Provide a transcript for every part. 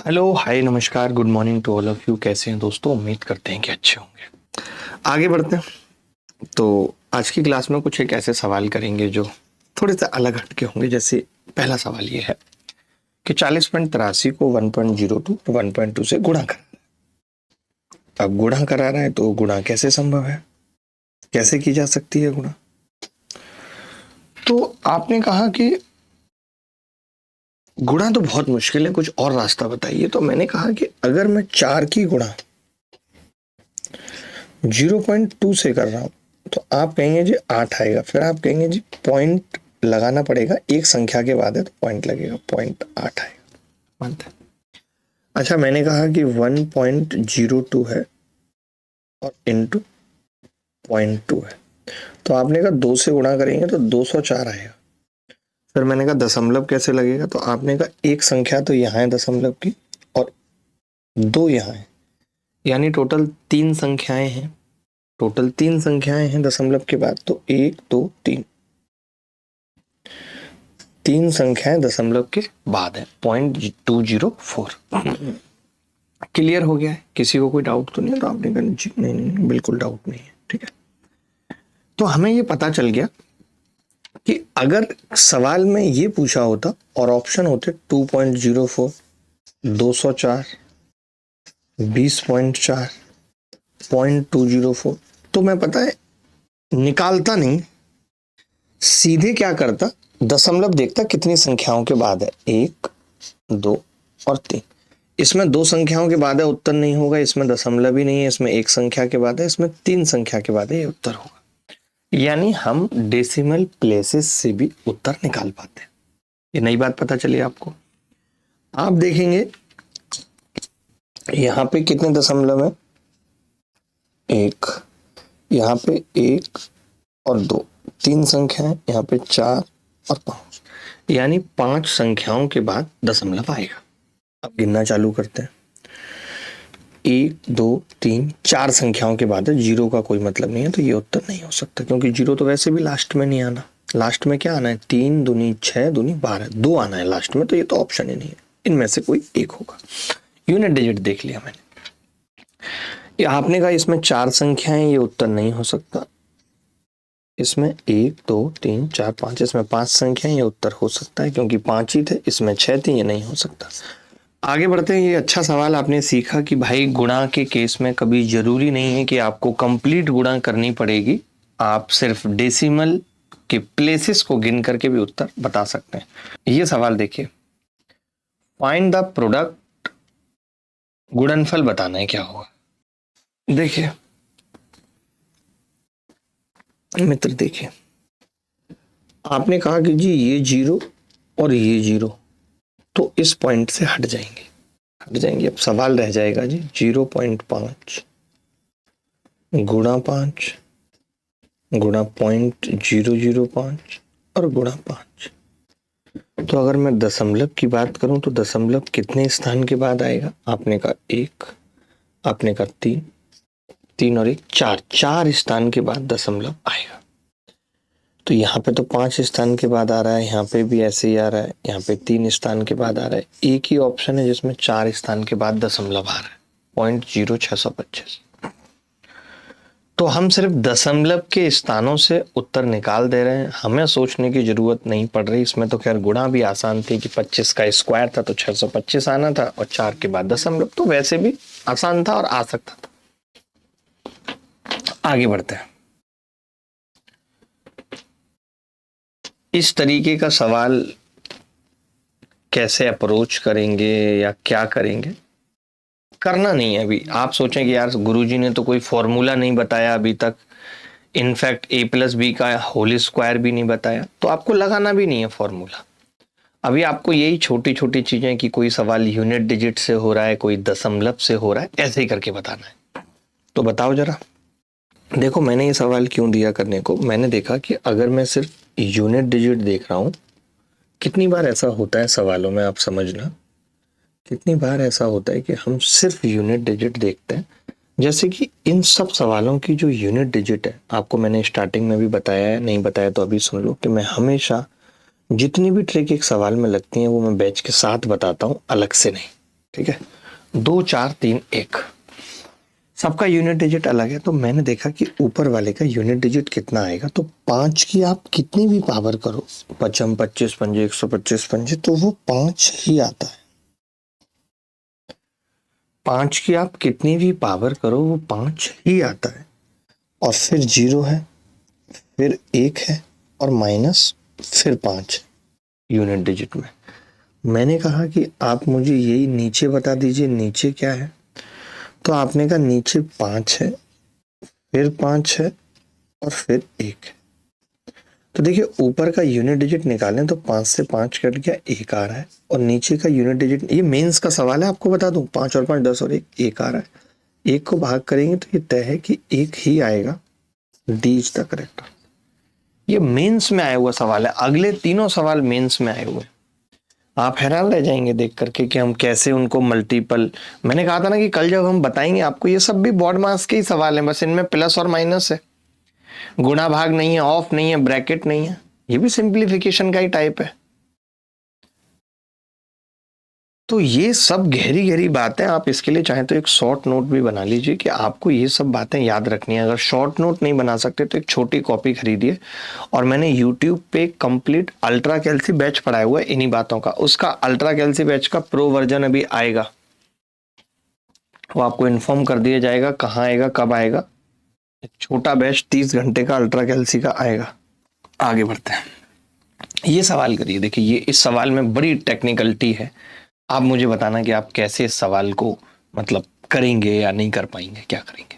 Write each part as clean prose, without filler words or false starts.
Hello hi नमस्कार good morning to all of you. कैसे हैं दोस्तों? उम्मीद करते हैं कि अच्छे होंगे। आगे बढ़ते हैं। तो आज की क्लास में कुछ एक ऐसे सवाल करेंगे जो थोड़े से अलग हटके होंगे। जैसे पहला सवाल ये है कि 40.83 को 1.02 1.2 से गुणा कर। अब गुणा करा रहा है तो गुणा कैसे संभव है, कैसे की जा सकती है गुणा? तो आपने कहा कि गुणा तो बहुत मुश्किल है, कुछ और रास्ता बताइए। तो मैंने कहा कि अगर मैं 4 की गुणा 0.2 से कर रहा हूं तो आप कहेंगे जी 8 आएगा, फिर आप कहेंगे जी पॉइंट लगाना पड़ेगा, एक संख्या के बाद है तो पॉइंट लगेगा, 0.8 आएगा। मानते हैं? अच्छा, मैंने कहा कि 1.02 है और इंटू 0.2 है, तो आपने कहा 2 से गुणा करेंगे तो 204 आएगा। फिर मैंने कहा दशमलव कैसे लगेगा, तो आपने कहा एक संख्या तो यहाँ है दशमलव की और 2 यहाँ है, यानी टोटल 3 संख्याएं हैं। टोटल 3 संख्याएं हैं दशमलव के बाद, तो 1 2 3 3 संख्याएं दशमलव के बाद है, 0.204। क्लियर हो गया है? किसी को कोई डाउट तो नहीं है? तो आपने कहा जी नहीं नहीं बिल्कुल डाउट नहीं है। ठीक है, तो हमें ये पता चल गया कि अगर सवाल में ये पूछा होता और ऑप्शन होते 2.04, 204, 20.4, 0.204, तो मैं पता है निकालता नहीं, सीधे क्या करता, दशमलव देखता कितनी संख्याओं के बाद है, 1 2 और 3। इसमें 2 संख्याओं के बाद है, उत्तर नहीं होगा। इसमें दशमलव भी नहीं है, इसमें एक संख्या के बाद है, इसमें 3 संख्या के बाद है, ये उत्तर होगा। यानी हम डेसिमल प्लेसेस से भी उत्तर निकाल पाते हैं। ये नई बात पता चली आपको। आप देखेंगे यहां पे कितने दशमलव है, 1, यहाँ पे 1 और 2, 3 संख्याएं, यहाँ पे 4 और 5, यानी 5 संख्याओं के बाद दशमलव आएगा। अब गिनना चालू करते हैं। 1 2 3 4 संख्याओं के बाद है, जीरो का कोई मतलब नहीं है, तो ये उत्तर नहीं हो सकता, क्योंकि जीरो तो वैसे भी लास्ट में नहीं आना। लास्ट में क्या आना है, 3 दूनी 6 दूनी 12, 2 आना है लास्ट में, तो ये तो ऑप्शन ही नहीं है। इनमें से कोई एक होगा। यूनिट डिजिट देख लिया मैंने। ये आपने कहा इसमें 4 संख्याएं, ये उत्तर नहीं हो सकता। इसमें 1 2 3 4 5, इसमें 5 संख्याएं, ये उत्तर हो सकता है क्योंकि 5 ही थे। इसमें 6 थे, ये नहीं हो सकता। आगे बढ़ते हैं। ये अच्छा सवाल आपने सीखा कि भाई गुणा के केस में कभी जरूरी नहीं है कि आपको कंप्लीट गुणा करनी पड़ेगी, आप सिर्फ डेसिमल के प्लेसेस को गिन करके भी उत्तर बता सकते हैं। ये सवाल देखिए, फाइंड द प्रोडक्ट, गुणनफल बताना है क्या होगा। देखिए मित्र, देखिए आपने कहा कि जी ये 0 और ये 0 तो इस पॉइंट से हट जाएंगे, हट जाएंगे। अब सवाल रह जाएगा जी 0.5 गुणा 5 गुणा 0.005 और गुणा 5। तो अगर मैं दशमलव की बात करूं तो दशमलव कितने स्थान के बाद आएगा? आपने कहा 1, आपने कहा 3, 3 और 1 4, 4 स्थान के बाद दशमलव आएगा। तो यहाँ पे तो 5 स्थान के बाद आ रहा है, यहाँ पे भी ऐसे ही आ रहा है, यहाँ पे 3 स्थान के बाद आ रहा है। एक ही ऑप्शन है जिसमें 4 स्थान के बाद दशमलव आ रहा है, 0.0625। तो हम सिर्फ दशमलव के स्थानों से उत्तर निकाल दे रहे हैं, हमें सोचने की जरूरत नहीं पड़ रही। इसमें तो खैर गुणा भी आसान थी कि 25 का स्क्वायर था तो 625 आना था, और 4 के बाद दशमलव, तो वैसे भी आसान था और आ सकता था। आगे बढ़ते हैं। इस तरीके का सवाल कैसे अप्रोच करेंगे या क्या करेंगे, करना नहीं है अभी। आप सोचें कि यार गुरुजी ने तो कोई फॉर्मूला नहीं बताया अभी तक, इनफैक्ट a+b का होल स्क्वायर भी नहीं बताया, तो आपको लगाना भी नहीं है फॉर्मूला। अभी आपको यही छोटी छोटी चीजें कि कोई सवाल यूनिट डिजिट से हो रहा है, कोई दशमलव से हो रहा है, ऐसे ही करके बताना है। तो बताओ जरा। देखो मैंने ये सवाल क्यों दिया करने को, मैंने देखा कि अगर मैं सिर्फ यूनिट डिजिट देख रहा हूं, कितनी बार ऐसा होता है सवालों में, आप समझना, कितनी बार ऐसा होता है कि हम सिर्फ यूनिट डिजिट देखते हैं। जैसे कि इन सब सवालों की जो यूनिट डिजिट है, आपको मैंने स्टार्टिंग में भी बताया है, नहीं बताया तो अभी सुन लो, कि मैं हमेशा जितनी भी ट्रिक एक सवाल में लगती हैं वो मैं बैच के साथ बताता हूँ, अलग से नहीं। ठीक है, 2 4 3 1, सबका यूनिट डिजिट अलग है। तो मैंने देखा कि ऊपर वाले का यूनिट डिजिट कितना आएगा, तो 5 की आप कितनी भी पावर करो, 55 25 पंजे 125 पंजे, तो वो 5 ही आता है। 5 की आप कितनी भी पावर करो वो 5 ही आता है। और फिर 0 है, फिर 1 है, और माइनस फिर 5 यूनिट डिजिट में। मैंने कहा कि आप मुझे यही नीचे बता दीजिए, नीचे क्या है। तो आपने कहा नीचे 5 है, फिर 5 है, और फिर 1 है। तो देखिए ऊपर का यूनिट डिजिट निकालें तो 5 से 5 कट गया, 1 आ रहा है। और नीचे का यूनिट डिजिट, ये मेंस का सवाल है, आपको बता दूं, 5 और 5 10 और 1 आ रहा है। 1 को भाग करेंगे तो ये तय है कि 1 ही आएगा। D is the correct. ये मेंस में आया हुआ सवाल है, अगले तीनों सवाल मेंस में आए हुए। आप हैरान रह जाएंगे देख करके कि हम कैसे उनको मल्टीपल, मैंने कहा था ना कि कल जब हम बताएंगे आपको, ये सब भी बोर्ड मार्क्स के ही सवाल हैं, बस इनमें प्लस और माइनस है, गुणा भाग नहीं है, ऑफ नहीं है, ब्रैकेट नहीं है, ये भी सिंप्लीफिकेशन का ही टाइप है। तो ये सब गहरी गहरी बातें, आप इसके लिए चाहें तो एक शॉर्ट नोट भी बना लीजिए कि आपको ये सब बातें याद रखनी है। अगर शॉर्ट नोट नहीं बना सकते तो एक छोटी कॉपी खरीदिए। और मैंने यूट्यूब पे कंप्लीट अल्ट्रा कैल्सी बैच पढ़ाया हुआ है इन्हीं बातों का, उसका अल्ट्रा कैल्सी बैच का प्रो वर्जन अभी आएगा, वो आपको इन्फॉर्म कर दिया जाएगा कहाँ आएगा, कब आएगा। एक छोटा बैच 30 घंटे का अल्ट्रा कैल्सी का आएगा। आगे बढ़ते हैं, ये सवाल करिए। देखिए ये इस सवाल में बड़ी टेक्निकलिटी है, आप मुझे बताना कि आप कैसे इस सवाल को मतलब करेंगे या नहीं कर पाएंगे, क्या करेंगे।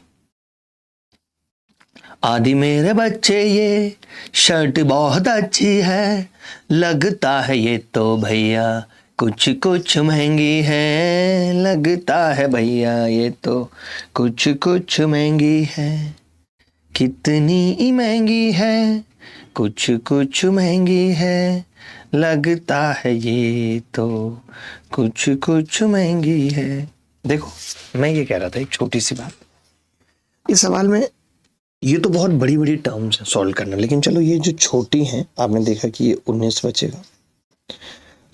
आदि मेरे बच्चे ये शर्ट बहुत अच्छी है, लगता है ये तो भैया कुछ कुछ महंगी है, लगता है भैया ये तो कुछ कुछ महंगी है, कितनी महंगी है, कुछ कुछ महंगी है, लगता है ये तो कुछ कुछ महंगी है। देखो मैं ये कह रहा था एक छोटी सी बात, इस सवाल में ये तो बहुत बड़ी बड़ी टर्म्स है सॉल्व करना, लेकिन चलो ये जो छोटी हैं, आपने देखा कि ये 19 बचेगा,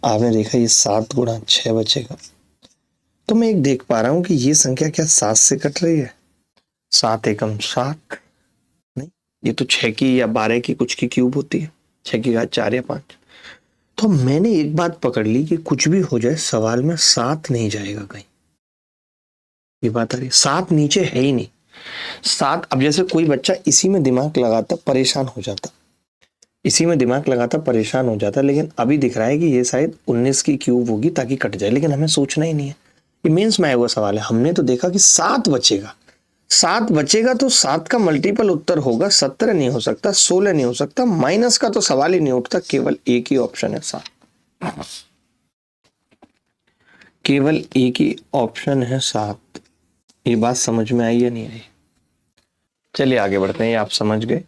आपने देखा ये 7 गुणा 6 बचेगा। तो मैं एक देख पा रहा हूं कि ये संख्या क्या 7 से कट रही है, 7 एकम 7 नहीं, ये तो 6 की या 12 की कुछ की क्यूब होती है, 6 की घात 4 या 5। तो मैंने एक बात पकड़ ली कि कुछ भी हो जाए सवाल में 7 नहीं जाएगा कहीं। ये बात आ रही, 7 नीचे है ही नहीं। 7, अब जैसे कोई बच्चा इसी में दिमाग लगाता परेशान हो जाता, इसी में दिमाग लगाता परेशान हो जाता, लेकिन अभी दिख रहा है कि ये शायद 19 की क्यूब होगी ताकि कट जाए, लेकिन हमें सोचना ही नहीं है। ये मेंस में आया हुआ सवाल है, हमने तो देखा कि 7 बचेगा, 7 बचेगा तो 7 का मल्टीपल उत्तर होगा, 17 नहीं हो सकता, 16 नहीं हो सकता, माइनस का तो सवाल ही नहीं उठता, केवल एक ही ऑप्शन है 7, केवल एक ही ऑप्शन है 7। ये बात समझ में आई या नहीं आई? चलिए आगे बढ़ते हैं, आप समझ गए।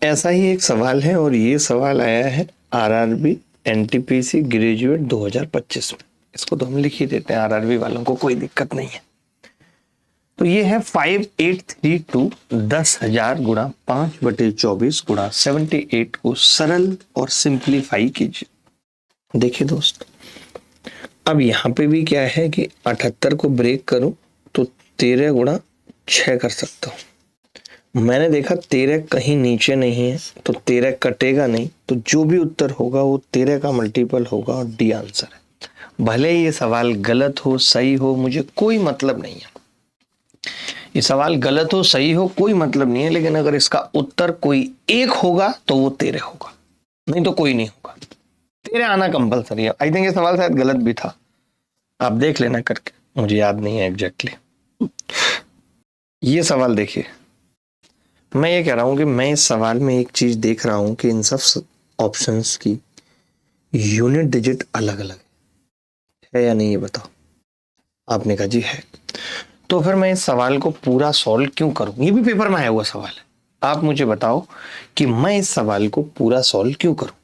ऐसा ही एक सवाल है और ये सवाल आया है आरआरबी एनटीपीसी ग्रेजुएट 2025 में, इसको तो हम लिख ही देते हैं, आरआरबी वालों को कोई दिक्कत नहीं है। तो ये है 5832 10,000 गुणा 5/24 गुणा 78 को सरल और सिंप्लीफाई कीजिए। देखिए दोस्त, अब यहाँ पे भी क्या है कि 78 को ब्रेक करूं तो 13 गुणा 6 कर सकता हूं। मैंने देखा 13 कहीं नीचे नहीं है, तो 13 कटेगा नहीं, तो जो भी उत्तर होगा वो 13 का मल्टीपल होगा और डी आंसर है। भले ये सवाल गलत हो सही हो मुझे कोई मतलब नहीं है, ये सवाल गलत हो सही हो कोई मतलब नहीं है, लेकिन अगर इसका उत्तर कोई एक होगा तो वो 13 होगा, नहीं तो कोई नहीं होगा। 13 आना कंपलसरी है। आई थिंक ये सवाल शायद गलत भी था, आप देख लेना करके, मुझे याद नहीं है एग्जैक्टली। ये सवाल देखिए, मैं ये कह रहा हूं कि मैं इस सवाल में एक चीज देख रहा हूं कि इन सब ऑप्शंस की यूनिट डिजिट अलग अलग है या नहीं, ये बताओ। आपने कहा जी है, तो फिर मैं इस सवाल को पूरा सॉल्व क्यों करूं? ये भी पेपर में आया हुआ सवाल है, आप मुझे बताओ कि मैं इस सवाल को पूरा सॉल्व क्यों करूं?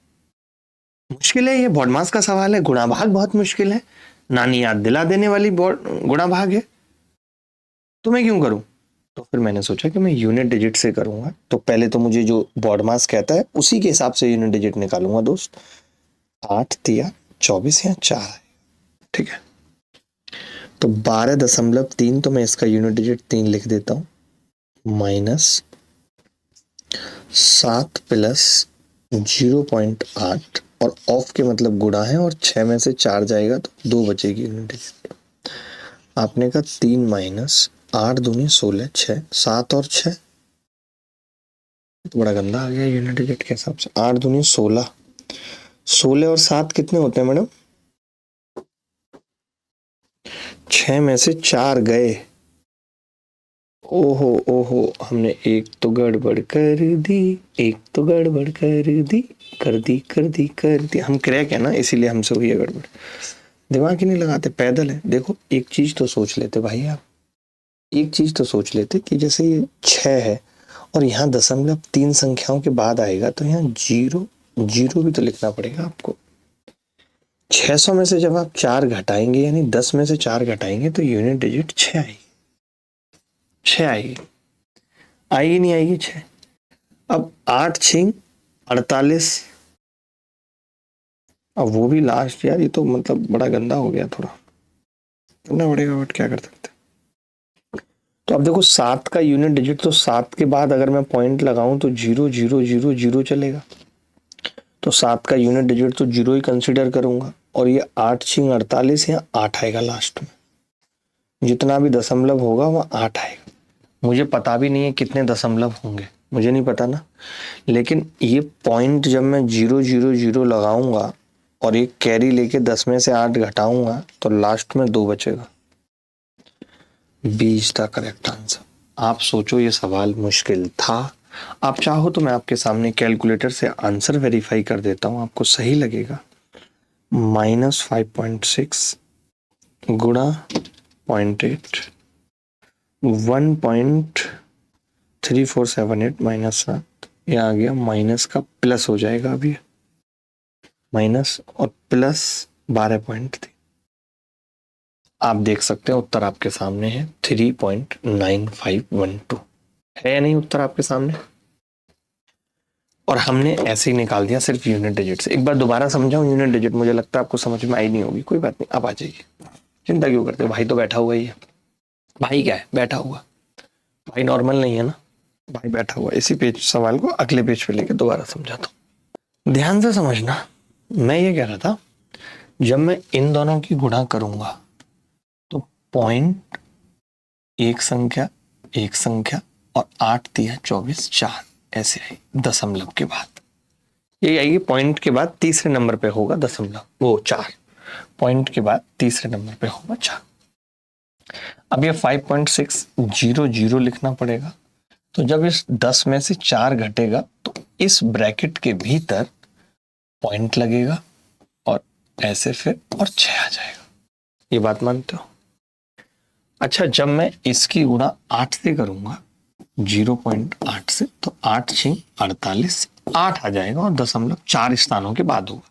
मुश्किल है, ये बोर्ड मास का सवाल है, गुणा भाग बहुत मुश्किल है, नानी याद दिला देने वाली गुणा भाग है, तो मैं क्यों करूं? तो फिर मैंने सोचा कि मैं यूनिट डिजिट से करूंगा। तो पहले तो मुझे जो बोर्ड मास कहता है उसी के हिसाब से यूनिट डिजिट निकालूंगा दोस्त। 8 तिया 24 या 4 है, ठीक है, तो 12.3, तो मैं इसका यूनिट डिजिट 3 लिख देता हूँ, माइनस 7 प्लस 0.8, और ऑफ के मतलब गुणा है, और 6 में से 4 जाएगा तो 2 बचेगी यूनिट डिजिट। आपने कहा 3 माइनस 8 दूनी 16, 6, 7 और 6, तो बड़ा गंदा आ गया यूनिट डिजिट के हिसाब से। 8 दूनी 16, 16 और 7 कितने होते हैं मैडम? 6 में से 4 गए। ओहो ओहो, हमने एक तो गड़बड़ कर दी, एक तो गड़बड़ कर दी। हम क्रैक है ना, इसीलिए हमसे हुई है गड़बड़। दिमाग ही नहीं लगाते, पैदल है। देखो एक चीज तो सोच लेते भाई, आप एक चीज तो सोच लेते कि जैसे ये 6 है और यहाँ 0.3 संख्याओं के बाद आएगा, तो यहाँ जीरो जीरो भी तो लिखना पड़ेगा आपको। 600 में से जब आप 4 घटाएंगे, यानी 10 में से 4 घटाएंगे, तो यूनिट डिजिट 6 आएगी। 6 आएगी, आएगी नहीं आएगी 6। अब 8 6 48, अब वो भी लास्ट। यार ये तो मतलब बड़ा गंदा हो गया, थोड़ा करना पड़ेगा, बट क्या कर सकते। तो अब देखो 7 का यूनिट डिजिट, तो 7 के बाद अगर मैं पॉइंट लगाऊं तो 0 0 0 0 चलेगा, तो 7 का यूनिट डिजिट तो 0 ही कंसिडर करूंगा। और ये 8 6 48, यहाँ 8 आएगा लास्ट में, जितना भी दशमलव होगा वह 8 आएगा। मुझे पता भी नहीं है कितने दशमलव होंगे, मुझे नहीं पता ना, लेकिन ये पॉइंट जब मैं 0 0 0 लगाऊंगा और एक कैरी लेके 10 में से 8 घटाऊंगा, तो लास्ट में 2 बचेगा। B is the correct answer. आप सोचो ये सवाल मुश्किल था? आप चाहो तो मैं आपके सामने कैलकुलेटर से आंसर वेरीफाई कर देता हूं, आपको सही लगेगा। -5.6 गुणा 0.8, 1.3478 -7, ये आ गया, माइनस का प्लस हो जाएगा अभी, माइनस और प्लस 12.3। आप देख सकते हैं उत्तर आपके सामने है 3.9512, है या नहीं उत्तर आपके सामने? और हमने ऐसे ही निकाल दिया सिर्फ यूनिट डिजिट से। एक बार दोबारा समझाऊं यूनिट डिजिट, मुझे लगता है आपको समझ में आई नहीं होगी, कोई बात नहीं, आप आ जाइए, चिंता क्यों करते हो, भाई तो बैठा हुआ ही है। भाई क्या है, बैठा हुआ, भाई नॉर्मल नहीं है ना, भाई बैठा हुआ। इसी पेज सवाल को अगले पेज पे लेके दोबारा समझाता हूँ, ध्यान से समझना। मैं ये कह रहा था, जब मैं इन दोनों की गुणा करूंगा तो पॉइंट एक संख्या और 8 3 24 4 ऐसे आई दशमलव के बाद, ये आएगी पॉइंट के बाद तीसरे नंबर पे होगा दशमलव, वो 4 पॉइंट के बाद तीसरे नंबर पे होगा 4। अब ये 5.600 लिखना पड़ेगा, तो जब इस 10 में से 4 घटेगा तो इस ब्रैकेट के भीतर पॉइंट लगेगा और ऐसे फिर और 6 आ जाएगा। ये बात मानते हो? अच्छा, जब मैं इसकी गुणा 8 से करूंगा, 0.8 से, तो 8 6 48, 8 आ जाएगा और दशमलव 4 स्थानों के बाद होगा।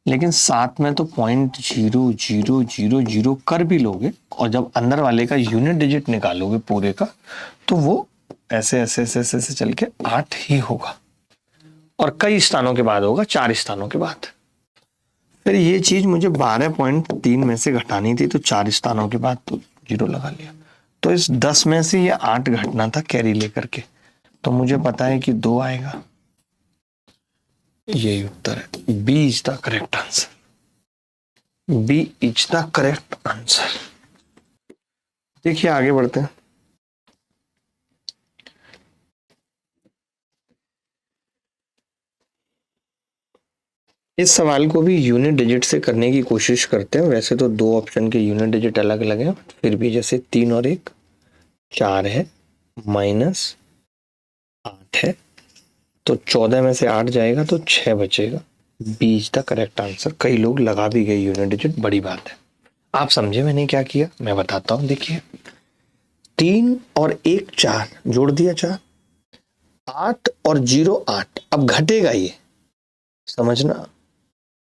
लेकिन साथ में तो 0.0000 कर भी लोगे, और जब अंदर वाले का यूनिट डिजिट निकालोगे पूरे का, तो वो ऐसे ऐसे ऐसे ऐसे, ऐसे चल के 8 ही होगा, और कई स्थानों के बाद होगा, 4 स्थानों के बाद। फिर ये चीज मुझे 12.3 में से घटानी थी, तो 4 स्थानों के बाद तो 0 लगा लिया, तो इस 10 में से ये 8 घटना था कैरी लेकर के, तो मुझे पता है कि 2 आएगा। यही उत्तर है, B is the correct answer, B is the correct answer. देखिए आगे बढ़ते हैं। इस सवाल को भी यूनिट डिजिट से करने की कोशिश करते हैं। वैसे तो 2 ऑप्शन के यूनिट डिजिट अलग अलग हैं, फिर भी जैसे 3 और 1 4 है, -8 है, तो 14 में से 8 जाएगा तो 6 बचेगा। B is the correct answer. कई लोग लगा भी गए यूनिट डिजिट, बड़ी बात है। आप समझे मैंने क्या किया, मैं बताता हूं। देखिए 3 और 1 4 जोड़ दिया, 4, 8 और 0 8। अब घटेगा ये, समझना।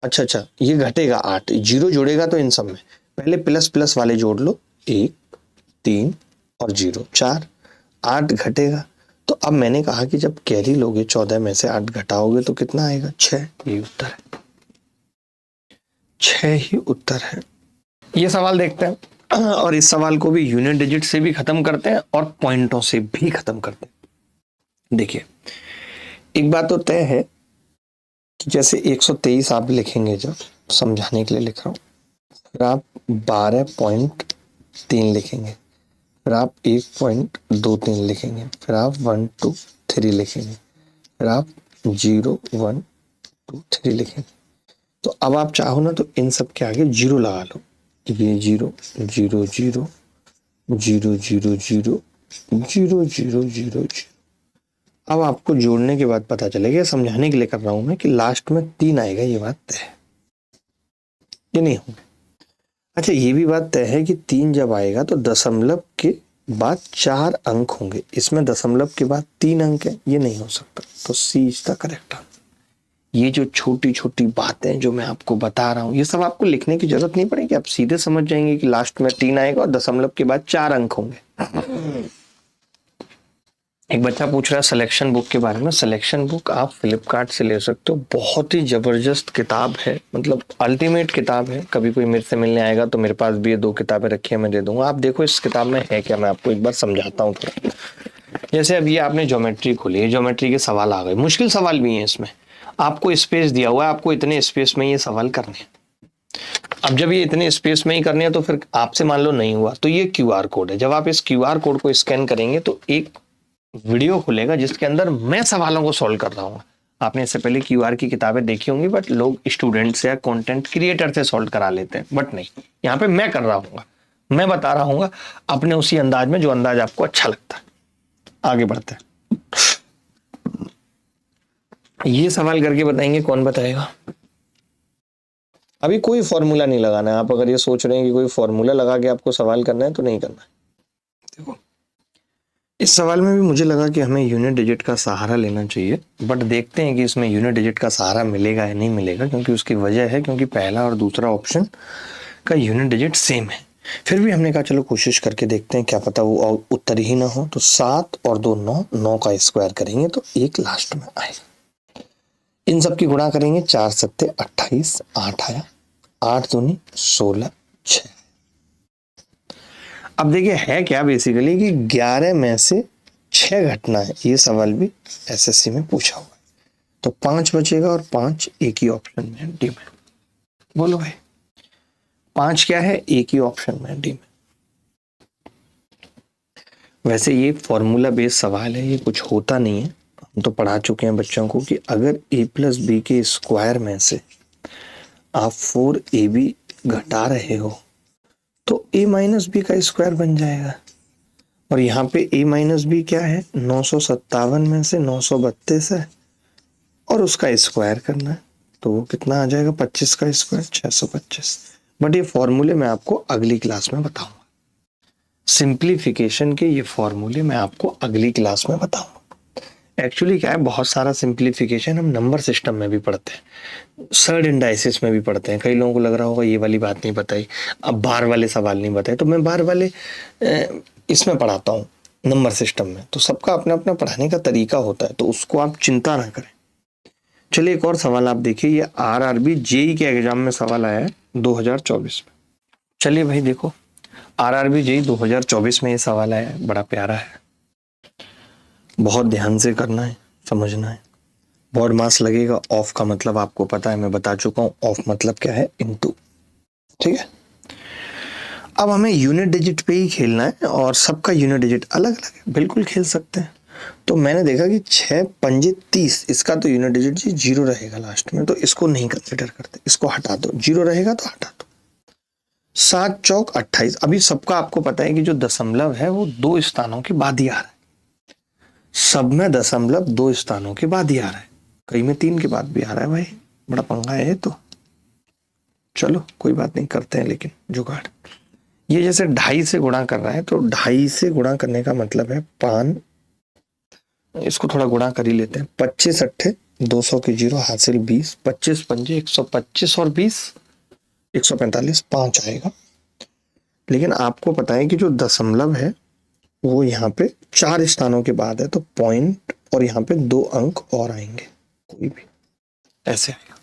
अच्छा, ये घटेगा 8, 0 जोड़ेगा तो इन सब में पहले प्लस प्लस वाले जोड़ लो, 1 3 और 0 4, 8 घटेगा। तो अब मैंने कहा कि जब कैरी लोगे 14 में से 8 घटाओगे तो कितना आएगा, 6। ये उत्तर है, 6 ही उत्तर है। ये सवाल देखते हैं और इस सवाल को भी यूनिट डिजिट से भी खत्म करते हैं और पॉइंटों से भी खत्म करते हैं। देखिए, एक बात तो तय है कि जैसे 123 आप लिखेंगे, जब समझाने के लिए लिख रहा हूं, फिर आप 12.3 लिखेंगे, फिर आप 1.23 लिखेंगे, फिर आप 1 2 3 लिखेंगे, फिर आप 0 1 2 3 लिखेंगे। तो अब आप चाहो ना तो इन सब के आगे जीरो लगा लो, ये 0 0 0 0 0 0 0 0 0 0। अब आपको जोड़ने के बाद पता चलेगा, समझाने के लिए कर रहा हूं मैं, कि लास्ट में 3 आएगा, ये बात तय है, ये नहीं होगा। अच्छा, ये भी बात तय है कि 3 जब आएगा तो दशमलव के बाद 4 अंक होंगे, इसमें दशमलव के बाद 3 अंक है, ये नहीं हो सकता। तो सी इज द करेक्ट आंसर। ये जो छोटी छोटी बातें जो मैं आपको बता रहा हूं, ये सब आपको लिखने की जरूरत नहीं पड़ेगी, आप सीधे समझ जाएंगे कि लास्ट में 3 आएगा और दशमलव के बाद 4 अंक होंगे। एक बच्चा पूछ रहा है सिलेक्शन बुक के बारे में। सिलेक्शन बुक आप फ्लिपकार्ट से ले सकते हो, बहुत ही जबरदस्त किताब है, मतलब अल्टीमेट किताब है। कभी कोई मेरे से मिलने आएगा तो मेरे पास भी ये 2 किताबें रखी है, मैं दे दूंगा। आप देखो इस किताब में है क्या, मैं आपको एक बार समझाता हूँ थोड़ा। जैसे अब ये आपने ज्योमेट्री खोली, ज्योमेट्री के सवाल आ गए, मुश्किल सवाल भी है इसमें, आपको स्पेस दिया हुआ है, आपको इतने स्पेस में ये सवाल करने हैं। अब जब ये इतने स्पेस में ही करने हैं तो फिर आपसे मान लो नहीं हुआ तो ये QR कोड है, जब आप इस QR कोड को स्कैन करेंगे तो एक वीडियो खुलेगा जिसके अंदर मैं सवालों को सॉल्व कर रहा हूँ। आपने इससे पहले QR की किताबें देखी होंगी, बट लोग स्टूडेंट या कंटेंट क्रिएटर से सॉल्व करा लेते हैं, बट नहीं, यहाँ पे मैं कर रहा हूँ, मैं बता रहा हूँ अपने उसी अंदाज में जो अंदाज आपको अच्छा लगता है। आगे बढ़ते हैं, ये सवाल करके बताएंगे, कौन बताएगा? अभी कोई फॉर्मूला नहीं लगाना है। आप अगर ये सोच रहे हैं कि कोई फॉर्मूला लगा के आपको सवाल करना है तो नहीं करना है। देखो, इस सवाल में भी मुझे लगा कि हमें यूनिट डिजिट का सहारा लेना चाहिए, बट देखते हैं कि इसमें यूनिट डिजिट का सहारा मिलेगा या नहीं मिलेगा, क्योंकि उसकी वजह है क्योंकि पहला और दूसरा ऑप्शन का यूनिट डिजिट सेम है। फिर भी हमने कहा चलो कोशिश करके देखते हैं, क्या पता वो उत्तर ही ना हो। तो 7 और 2 9, 9 का स्क्वायर करेंगे तो 1 लास्ट में आएगा। इन सब की गुणा करेंगे, 4 7 28, 8 आया, 8 दूनी 16, 6। अब देखिए है क्या बेसिकली कि 11 में से 6 घटना है। ये सवाल भी SSC में पूछा हुआ है। तो 5 बचेगा और 5 एक ही ऑप्शन में है, डी में। बोलो भाई, 5 क्या है? एक ही ऑप्शन में, डी में। वैसे ये फॉर्मूला बेस्ड सवाल है, ये कुछ होता नहीं है। हम तो पढ़ा चुके हैं बच्चों को कि अगर a + b के स्क्वायर में से आप 4ab घटा रहे हो तो a - b का स्क्वायर बन जाएगा। और यहाँ पे a - b क्या है? 957 में से 932 है और उसका स्क्वायर करना है, तो वो कितना आ जाएगा? 25 का स्क्वायर 625। बट ये फॉर्मूले मैं आपको अगली क्लास में बताऊंगा। सिंप्लीफिकेशन के ये फॉर्मूले मैं आपको अगली क्लास में बताऊंगा। एक्चुअली क्या है, बहुत सारा सिंप्लीफिकेशन हम नंबर सिस्टम में भी पढ़ते हैं, सर्ड इंडाइसिस में भी पढ़ते हैं। कई लोगों को लग रहा होगा ये वाली बात नहीं बताई, अब बार वाले सवाल नहीं बताए, तो मैं बार वाले इसमें पढ़ाता हूँ नंबर सिस्टम में। तो सबका अपना अपना पढ़ाने का तरीका होता है, तो उसको आप चिंता ना करें। चलिए एक और सवाल आप देखिए, ये RRB JEE के एग्जाम में सवाल आया है 2024 में। चलिए भाई देखो, RRB JEE 2024 में ये सवाल आया है, बड़ा प्यारा है, बहुत ध्यान से करना है, समझना है। बॉड मास लगेगा, ऑफ का मतलब आपको पता है, मैं बता चुका हूँ। ऑफ मतलब क्या है? इनटू। ठीक है, अब हमें यूनिट डिजिट पे ही खेलना है और सबका यूनिट डिजिट अलग अलग है, बिल्कुल खेल सकते हैं। तो मैंने देखा कि 6 पंजे 30, इसका तो यूनिट डिजिट जी 0 रहेगा लास्ट में, तो इसको नहीं कंसिडर करते, इसको हटा दो, 0 रहेगा तो हटा दो। 7 चौक 28। अभी सबका आपको पता है कि जो दशमलव है वो 2 स्थानों के बाद ही आ रहा है, सब में दशमलव 2 स्थानों के बाद ही आ रहा है, कई में 3 के बाद भी आ रहा है। भाई बड़ा पंगा है तो, चलो कोई बात नहीं, करते हैं लेकिन जुगाड़। ये जैसे 2.5 से गुणा कर रहा है, तो 2.5 से गुणा करने का मतलब है 5, इसको थोड़ा गुणा कर ही लेते हैं। 25 अट्ठे 200 के 0 हासिल 20, 25 पंजे 125 और 20 145, 5 आएगा। लेकिन आपको पता है कि जो दशमलव है वो यहाँ पे 4 स्थानों के बाद है, तो पॉइंट और यहाँ पे 2 अंक और आएंगे, कोई भी ऐसे आएगा।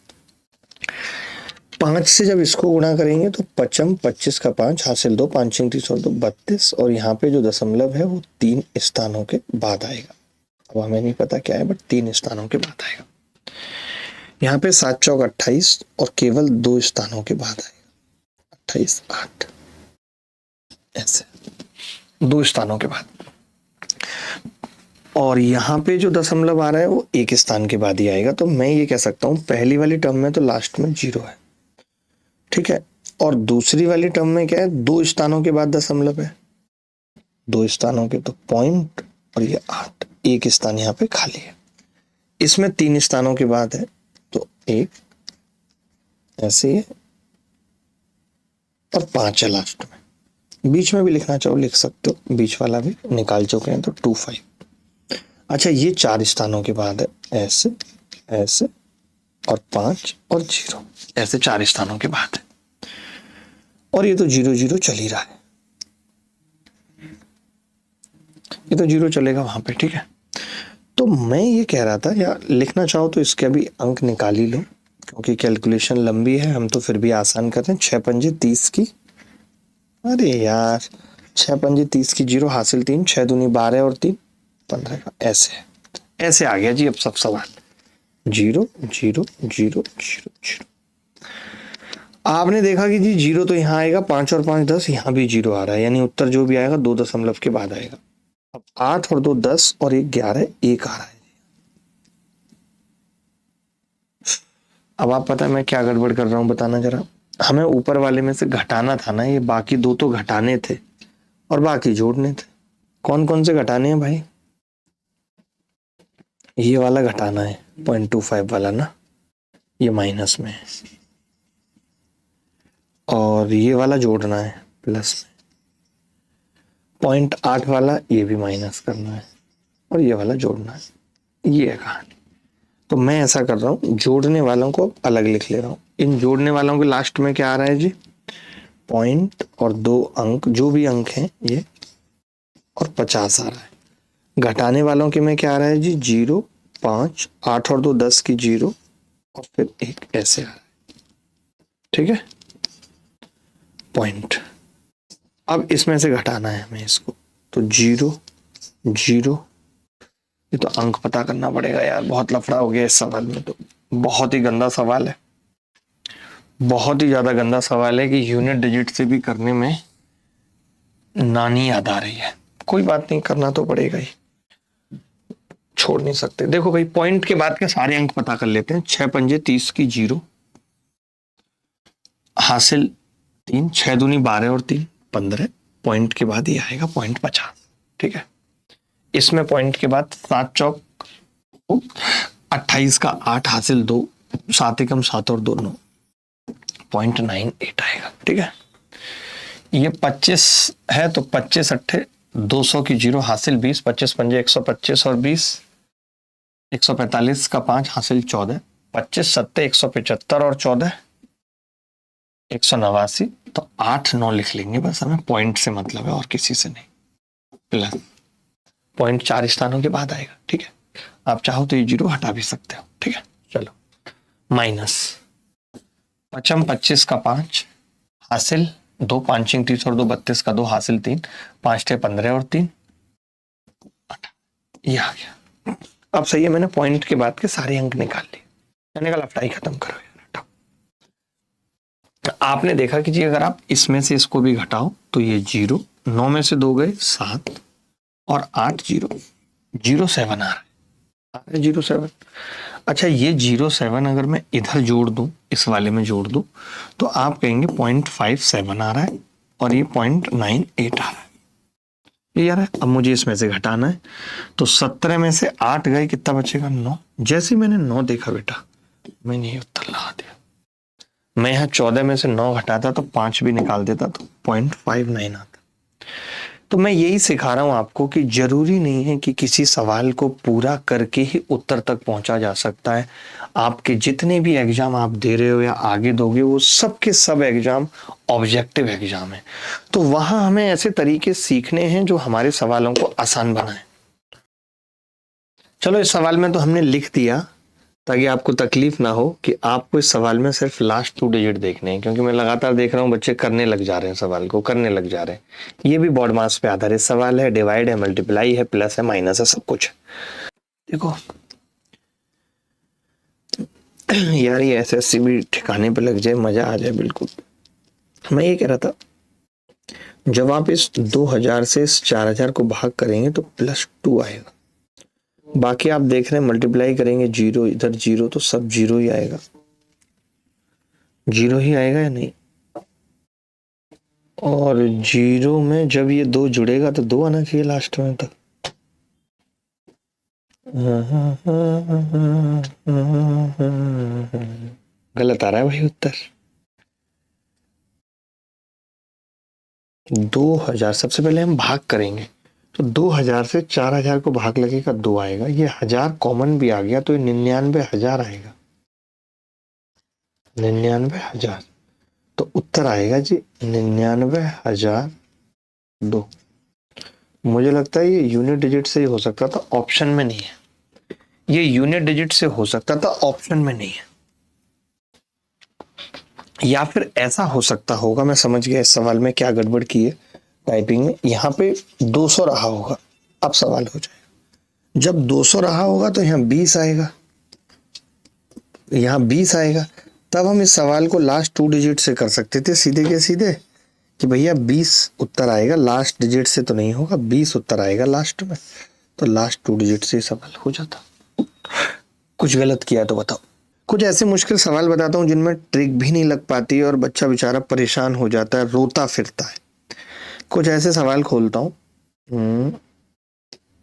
5 से जब इसको गुणा करेंगे तो 55, 25 का 5 हासिल 2, 5 6 30 और 2 32, और यहाँ पे जो दशमलव है वो 3 स्थानों के बाद आएगा। अब हमें नहीं पता क्या है, बट 3 स्थानों के बाद आएगा। यहाँ पे 7 चौक 28 और केवल 2 स्थानों के बाद आएगा, 28 8, ऐसे 2 स्थानों के बाद। और यहाँ पे जो दशमलव आ रहा है वो 1 स्थान के बाद ही आएगा। तो मैं ये कह सकता हूँ पहली वाली टर्म में तो लास्ट में 0 है, ठीक है, और दूसरी वाली टर्म में क्या है, 2 स्थानों के बाद दशमलव है, 2 स्थानों के तो पॉइंट, और ये 8, 1 स्थान यहाँ पे खाली है। इसमें 3 स्थानों के बाद है तो 1 ऐसे है और 5 है लास्ट में। बीच में भी लिखना चाहो लिख सकते हो, बीच वाला भी निकाल चुके हैं तो 2 5। अच्छा, ये 4 स्थानों के बाद है, ऐसे ऐसे और 5 और 0, ऐसे 4 स्थानों के बाद है। और ये तो 0 0 चल ही रहा है, ये तो 0 चलेगा वहां पे, ठीक है। तो मैं ये कह रहा था, या लिखना चाहो तो इसके अभी अंक निकाल ही लो, क्योंकि कैलकुलेशन लंबी है, हम तो फिर भी आसान कर रहे हैं। 6 पंजे 30 की, अरे यार 6 पंजे 30 की 0 हासिल 3, 6 दूनी 12 और 3 15 का, ऐसे आ गया जी। अब सब सवाल 0 0 0 0 0। आपने देखा कि जी 0 तो यहाँ आएगा, 5 और 5 10, यहाँ भी 0 आ रहा है, यानी उत्तर जो भी आएगा 2 दशमलव के बाद आएगा। अब 8 और 2 10 और 1 11, 1 आ रहा है। अब आप पता है मैं क्या गड़बड़ कर रहा हूँ, बताना जरा। हमें ऊपर वाले में से घटाना था ना, ये बाकी 2 तो घटाने थे और बाकी जोड़ने थे। कौन कौन से घटाने हैं भाई? ये वाला घटाना है 0.25 वाला ना, ये माइनस में है, और ये वाला जोड़ना है प्लस में। 0.8 वाला ये भी माइनस करना है, और ये वाला जोड़ना है। ये है कहानी। तो मैं ऐसा कर रहा हूँ, जोड़ने वालों को अलग लिख ले रहा हूँ। इन जोड़ने वालों के लास्ट में क्या आ रहा है जी, पॉइंट और 2 अंक, जो भी अंक हैं ये, और 50 आ रहा है। घटाने वालों के में क्या आ रहा है जी, 0 5, 8 और 2 10 की 0, और फिर 1 ऐसे आ रहा है, ठीक है, पॉइंट। अब इसमें से घटाना है हमें इसको, तो 0 0, ये तो अंक पता करना पड़ेगा यार, बहुत लफड़ा हो गया इस सवाल में। तो बहुत ही गंदा सवाल है, बहुत ही ज्यादा गंदा सवाल है कि यूनिट डिजिट से भी करने में नानी याद आ रही है। कोई बात नहीं, करना तो पड़ेगा ही, छोड़ नहीं सकते। देखो भाई, पॉइंट के बाद के सारे अंक पता कर लेते हैं। 6 पंजे 30 की 0 हासिल 3, 6 दूनी 12 और 3 15, पॉइंट के बाद ये आएगा 0.50, ठीक है। इसमें पॉइंट के बाद 7 चौक 28 का 8 हासिल 2, 7 एकम 7 और 2 9, 0.98 आएगा, ठीक है। ये 25 है तो 25 अट्ठे 200 की 0 हासिल 20, 25 पंजे 125 और 20, 145 का 5 हासिल 14, 25 सत्ते 175 और 14 189, तो 8 9 लिख लेंगे बस, हमें पॉइंट से मतलब है और किसी से नहीं। प्लस पॉइंट 4 स्थानों के बाद आएगा, ठीक है। आप चाहो तो ये 0 हटा भी सकते हो, ठीक है। चलो, माइनस 55 25 का 5 हासिल 2, 5 30 और 2 32 का 2 हासिल 3, 5 6 15 और 3 8, ये आ गया। अब सही है, मैंने पॉइंट के बाद के सारे अंक निकाल लिए, मैंने कहा लफड़ाई खत्म करो यार, हटाओ। आपने देखा कि जी अगर आप इसमें से इसको भी घटाओ तो ये 0, 9 में से 2 गए 7 और 8 0 0 7 आ रहा है 0 7। अच्छा, ये 0 7 अगर मैं इधर जोड़ दूं, इस वाले में जोड़ दूं, तो आप कहेंगे 0.57 आ रहा है और ये 0.98 आ रहा है, ये आ रहा है। अब मुझे इसमें से घटाना है, तो 17 में से 8 गए, कितना बचेगा 9। जैसे मैंने 9 देखा बेटा, मैंने ये उत्तर लगा दिया। मैं यहाँ 14 में से 9 घटाता तो 5 भी निकाल देता तो 0.59 आता। तो मैं यही सिखा रहा हूं आपको कि जरूरी नहीं है कि किसी सवाल को पूरा करके ही उत्तर तक पहुंचा जा सकता है। आपके जितने भी एग्जाम आप दे रहे हो या आगे दोगे, वो सब के सब एग्जाम ऑब्जेक्टिव एग्जाम है। तो वहां हमें ऐसे तरीके सीखने हैं जो हमारे सवालों को आसान बनाए। चलो, इस सवाल में तो हमने लिख दिया, ताकि आपको तकलीफ ना हो कि आपको इस सवाल में सिर्फ लास्ट 2 डिजिट देखने हैं, क्योंकि मैं लगातार देख रहा हूँ बच्चे करने लग जा रहे हैं, सवाल को करने लग जा रहे हैं। ये भी बॉड मास पे आधारित सवाल है, डिवाइड है, मल्टीप्लाई है, प्लस है, माइनस है, सब कुछ। देखो यार ये एसएससी भी ठिकाने पे लग जाए, मजा आ जाए बिल्कुल। मैं ये कह रहा था, जब आप इस 2000 से इस 4000 को भाग करेंगे तो +2 आएगा। बाकी आप देख रहे हैं मल्टीप्लाई करेंगे, जीरो इधर जीरो, तो सब जीरो ही आएगा। जीरो ही आएगा या नहीं? और जीरो में जब ये 2 जुड़ेगा तो 2 आना चाहिए लास्ट में। तो गलत आ रहा है भाई उत्तर। 2000 सबसे पहले हम भाग करेंगे, तो 2000 से 4000 को भाग लगेगा, 2 आएगा। ये 1000 कॉमन भी आ गया तो ये 99,000 आएगा। 99,000, तो उत्तर आएगा जी 99,002। मुझे लगता है ये यूनिट डिजिट से ही हो सकता था, ऑप्शन में नहीं है। ये यूनिट डिजिट से हो सकता था, ऑप्शन में नहीं है। या फिर ऐसा हो सकता होगा, मैं समझ गया इस सवाल में क्या गड़बड़ की है टाइपिंग में। यहाँ पे 200 रहा होगा, अब सवाल हो जाएगा। जब 200 रहा होगा तो यहाँ 20 आएगा, यहाँ 20 आएगा। तब हम इस सवाल को लास्ट 2 डिजिट से कर सकते थे सीधे के सीधे कि भैया 20 उत्तर आएगा, लास्ट डिजिट से तो नहीं होगा, 20 उत्तर आएगा लास्ट में, तो लास्ट 2 डिजिट से सवाल हो जाता। कुछ गलत किया तो बताओ। कुछ ऐसे मुश्किल सवाल बताता हूँ जिनमें ट्रिक भी नहीं लग पाती और बच्चा बेचारा परेशान हो जाता है, रोता फिरता है। कुछ ऐसे सवाल खोलता हूँ,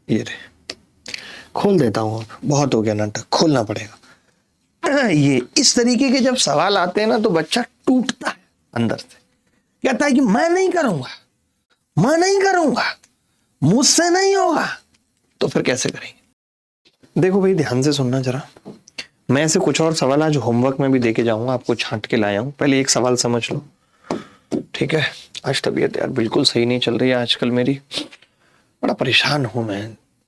ये रे खोल देता हूँ। अब बहुत हो गया नाटक, खोलना पड़ेगा। ये इस तरीके के जब सवाल आते हैं ना तो बच्चा टूटता है अंदर से, कहता है कि मैं नहीं करूंगा, मैं नहीं करूंगा, मुझसे नहीं होगा। तो फिर कैसे करेंगे? देखो भाई ध्यान से सुनना जरा। मैं ऐसे कुछ और सवाल आज होमवर्क में भी देके जाऊंगा, आपको छांट के लाया हूं। पहले एक सवाल समझ लो, ठीक है? आज तबीयत यार बिल्कुल सही नहीं चल रही है आजकल मेरी, बड़ा परेशान हूं मैं।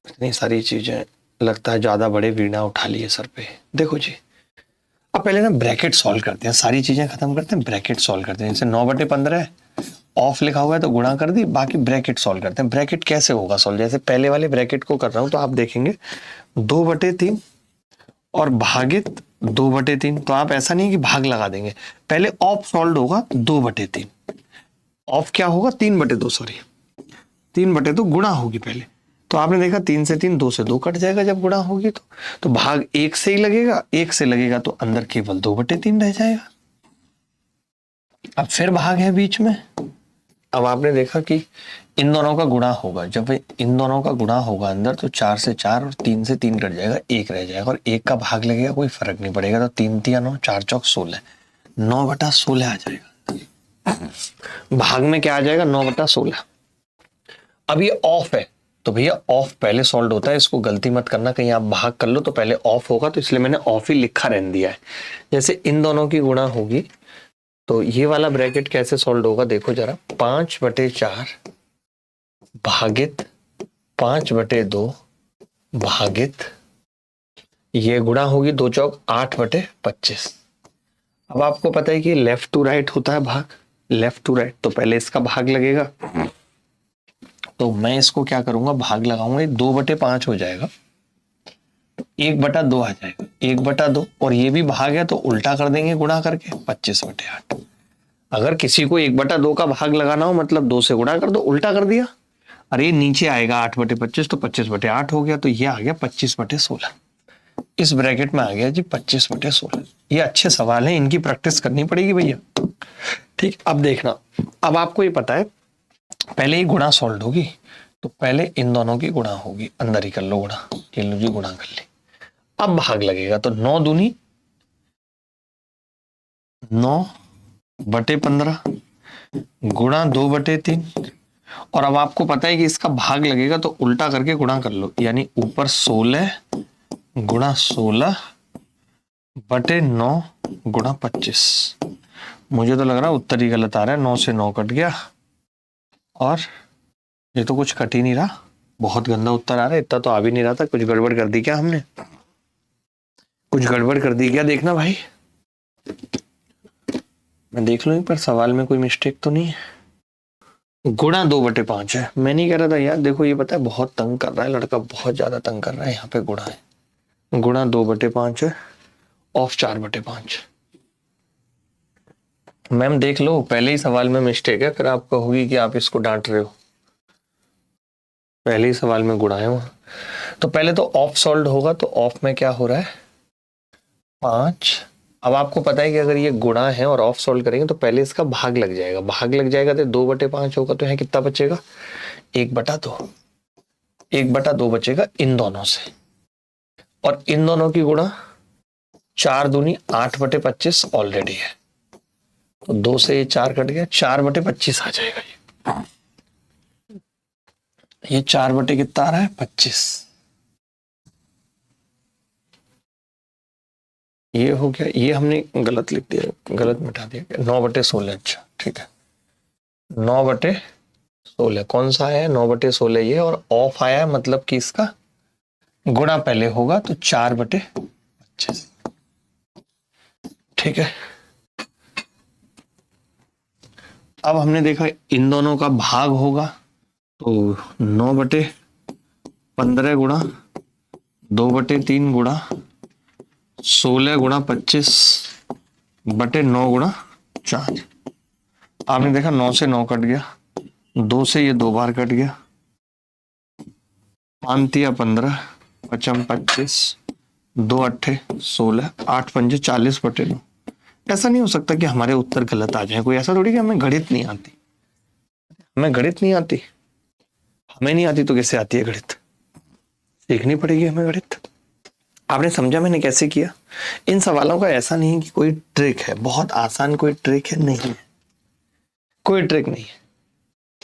इतनी सारी चीजें, लगता है ज्यादा बड़े वीणा उठा लिए सर पे। देखो जी, अब पहले ना ब्रैकेट सॉल्व करते हैं, सारी चीजें खत्म करते हैं, ब्रैकेट सॉल्व करते हैं। जैसे 9/15 है, ऑफ लिखा हुआ है तो गुणा कर दी, बाकी ब्रैकेट सॉल्व करते हैं। ब्रैकेट कैसे होगा सॉल्व? जैसे पहले वाले ब्रैकेट को कर रहा हूं तो आप देखेंगे 2/3 और भागित 2/3। तो आप ऐसा नहीं कि भाग लगा देंगे, पहले ऑफ सॉल्व होगा 2/3, ऑफ क्या होगा 3/2, सॉरी 3/2 गुणा होगी पहले। तो आपने देखा 3 से 3, 2 से 2 कट जाएगा जब गुणा होगी। तो भाग 1 से ही लगेगा, 1 से लगेगा तो अंदर केवल 2/3 रह जाएगा। अब फिर भाग है बीच में। अब आपने देखा कि इन दोनों का गुणा होगा, जब इन दोनों का गुणा होगा अंदर, तो 4 से 4 और 3 से 3 कट जाएगा, 1 रह जाएगा और 1 का भाग लगेगा, कोई फर्क नहीं पड़ेगा। तो 3 3 9, 4 चौक 16, 9/16 आ जाएगा। भाग में क्या आ जाएगा? 9/16। अब ये ऑफ है तो भैया ऑफ पहले सॉल्व होता है, इसको गलती मत करना, कहीं आप भाग कर लो तो पहले ऑफ होगा, तो इसलिए मैंने ऑफ ही लिखा रहने दिया है। जैसे इन दोनों की गुणा होगी तो ये वाला ब्रैकेट कैसे सॉल्व होगा देखो जरा। 5/4 भागित 5/2 भागित, ये गुणा होगी 2 चौक 8/25। अब आपको पता है कि लेफ्ट टू राइट होता है भाग, लेफ्ट टू राइट, तो पहले इसका भाग लगेगा। तो मैं इसको क्या करूंगा, भाग लगाऊंगा, 2/5 हो जाएगा, 1/2 आ जाएगा, 1/2। और ये भी भाग है तो उल्टा कर देंगे गुणा करके, 25/8। अगर किसी को 1/2 का भाग लगाना हो मतलब 2 से गुणा कर दो, उल्टा कर दिया। अरे नीचे आएगा 8/25, तो 25/8 हो गया, तो ये आ गया 25/16। इस ब्रैकेट में आ गया जी 25/16। ये अच्छे सवाल हैं, इनकी प्रैक्टिस करनी पड़ेगी भैया। ठीक, अब देखना, अब आपको ये पता है पहले ही गुणा सॉल्व होगी, तो पहले इन दोनों की गुणा होगी, अंदर ही कर लो गुणा, ये लो जी गुणा कर ली। अब भाग लगेगा तो 9 दूनी 9/15 गुणा 2/3। और अब आपको पता है कि इसका भाग लगेगा तो उल्टा करके गुणा कर लो, यानी ऊपर 16 गुणा 16/9 गुणा 25। मुझे तो लग रहा है उत्तर ही गलत आ रहा है, 9 से 9 कट गया और ये तो कुछ कट ही नहीं रहा, बहुत गंदा उत्तर आ रहा है। इतना तो आ भी नहीं रहा था, कुछ गड़बड़ कर दी क्या हमने? कुछ गड़बड़ कर दी क्या, देखना भाई, मैं देख लूँ पर सवाल में कोई मिस्टेक तो नहीं है। गुणा 2/5 है, मैं नहीं कह रहा था यार, देखो ये पता है बहुत तंग कर रहा है लड़का, बहुत ज्यादा तंग कर रहा है, यहाँ पे गुणा है, गुणा 2/5 है, ऑफ 4/5। मैम देख लो पहले ही सवाल में मिस्टेक है, फिर आप कहोगी कि आप इसको डांट रहे हो, पहले ही सवाल में गुणा है वहां। तो पहले तो ऑफ सॉल्व होगा, तो ऑफ में क्या हो रहा है 5। अब आपको पता है कि अगर ये गुणा है और ऑफ सॉल्व करेंगे तो पहले इसका भाग लग जाएगा, भाग लग जाएगा तो 2/5 होगा, तो यहाँ कितना बचेगा 1/2, 1/2 बचेगा इन दोनों से, और इन दोनों की गुणा 4 दूनी 8/25 ऑलरेडी है, तो 2 से ये 4 कट गया, 4/25 आ जाएगा ये 4 बटे कितना आ रहा है 25, ये हो गया, ये हमने गलत लिख दिया, गलत मिटा दिया, 9/16। अच्छा ठीक है, 9/16 कौन सा है 9/16 ये, और ऑफ आया है मतलब कि इसका गुणा पहले होगा, तो 4/25। ठीक है, अब हमने देखा इन दोनों का भाग होगा, तो 9/15 गुणा 2/3 गुणा 16 गुणा 25/9 गुणा 4। आपने देखा 9 से 9 कट गया, 2 से ये 2 बार कट गया, 5 या 15, 5 25, 2 8 16, 8 5 40/9। ऐसा नहीं हो सकता कि हमारे उत्तर गलत आ जाए, कोई ऐसा थोड़ी कि हमें गणित नहीं आती, हमें गणित नहीं आती, हमें नहीं आती तो कैसे आती है गणित, सीखनी पड़ेगी हमें गणित। आपने समझा मैंने कैसे किया। इन सवालों का ऐसा नहीं कि कोई ट्रिक है, बहुत आसान कोई ट्रिक है, नहीं है, कोई ट्रिक नहीं है,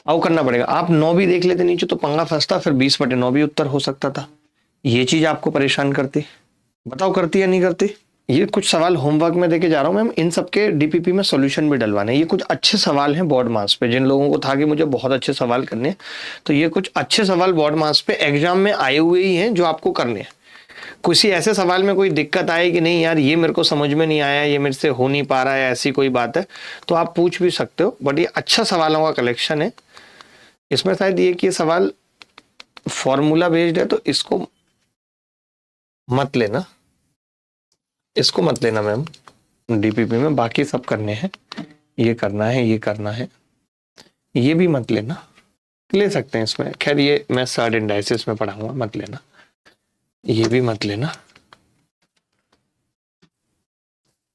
अब करना पड़ेगा। आप 9 भी देख लेते नीचे तो पंगा फंसता, फिर 20/9 भी उत्तर हो सकता था, ये चीज आपको परेशान करती, बताओ करती या नहीं करती। ये कुछ सवाल होमवर्क में देके जा रहा हूं मैम, इन सबके डीपीपी में सॉल्यूशन भी डलवाने, ये कुछ अच्छे सवाल हैं बोर्ड मार्क्स पे, जिन लोगों को था कि मुझे बहुत अच्छे सवाल करने हैं, तो ये कुछ अच्छे सवाल बोर्ड मार्क्स पे एग्जाम में आए हुए ही हैं जो आपको करने हैं। किसी ऐसे सवाल में कोई दिक्कत आए कि नहीं यार ये मेरे को समझ में नहीं आया, ये मेरे से हो नहीं पा रहा है, ऐसी कोई बात है तो आप पूछ भी सकते हो, बट ये अच्छा सवालों का कलेक्शन है। इसमें शायद ये कि सवाल फॉर्मूला बेस्ड है, तो इसको मत लेना, इसको मत लेना मैम डीपीपी में, बाकी सब करने हैं, ये करना है, ये करना है, ये भी मत लेना, ले सकते हैं इसमें, खैर ये मैं सर्ड इंडाइसिस में पढ़ाऊंगा, मत लेना, ये भी मत लेना,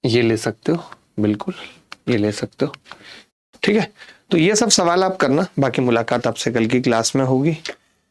ये ले सकते हो, बिल्कुल ये ले सकते हो। ठीक है, तो ये सब सवाल आप करना, बाकी मुलाकात आपसे कल की क्लास में होगी।